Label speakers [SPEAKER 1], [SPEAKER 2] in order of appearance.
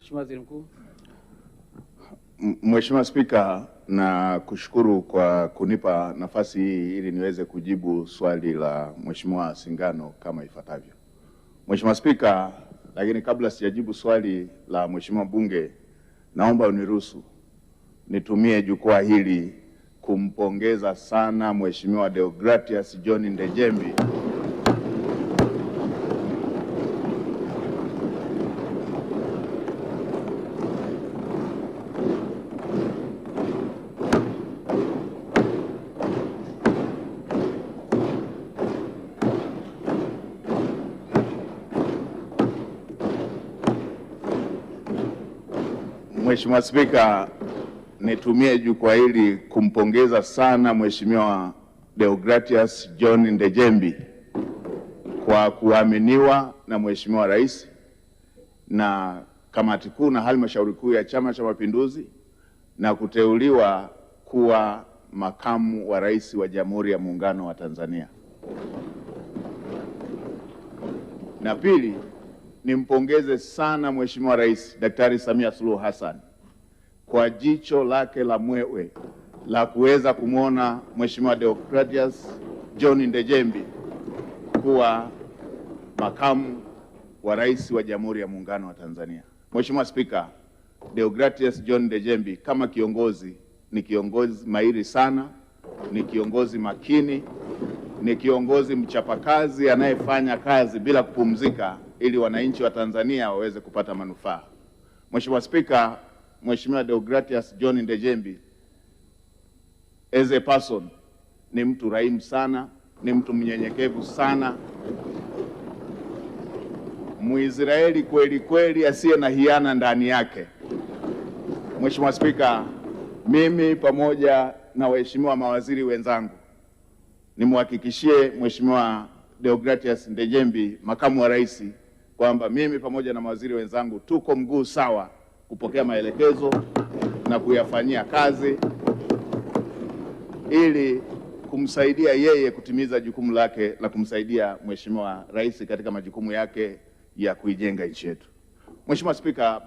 [SPEAKER 1] Mheshimiwa Waziri Mkuu.
[SPEAKER 2] Mheshimiwa Spika, na kushukuru kwa kunipa nafasi hii ili niweze kujibu swali la Mheshimiwa Singano kama ifuatavyo. Mheshimiwa Spika, lakini kabla sijajibu swali la Mheshimiwa Bunge, naomba uniruhusu nitumie jukwaa hili kumpongeza sana Mheshimiwa Deogratias John Ndejembi Mheshimiwa Spika, nitumie jukwaa hili kumpongeza sana Mheshimiwa Deogratias John Ndejembi kwa kuaminiwa na Mheshimiwa Rais na kamati kuu na halmashauri kuu ya Chama cha Mapinduzi na kuteuliwa kuwa makamu wa rais wa Jamhuri ya Muungano wa Tanzania. Na pili, nimpongeze sana Mheshimiwa Rais Daktari Samia Suluhu Hassan kwa jicho lake la mwewe la kuweza kumwona Mheshimiwa Deogratias John Ndejembi kuwa makamu wa rais wa Jamhuri ya Muungano wa Tanzania. Mheshimiwa Spika, Deogratias John Ndejembi kama kiongozi ni kiongozi mahiri sana, ni kiongozi makini, ni kiongozi mchapakazi anayefanya kazi bila kupumzika ili wananchi wa Tanzania waweze kupata manufaa. Mheshimiwa Spika, Mheshimiwa Deogratias John Ndejembi as a person ni mtu raimu sana, ni mtu mnyenyekevu sana, Muisraeli kweli kweli asiye na hiana ndani yake. Mheshimiwa Spika, mimi pamoja na waheshimiwa mawaziri wenzangu nimhakikishie Mheshimiwa Deogratias Ndejembi makamu wa rais kwamba mimi pamoja na mawaziri wenzangu tuko mguu sawa kupokea maelekezo na kuyafanyia kazi ili kumsaidia yeye kutimiza jukumu lake la kumsaidia Mheshimiwa Rais katika majukumu yake ya kuijenga nchi yetu. Mheshimiwa Spika,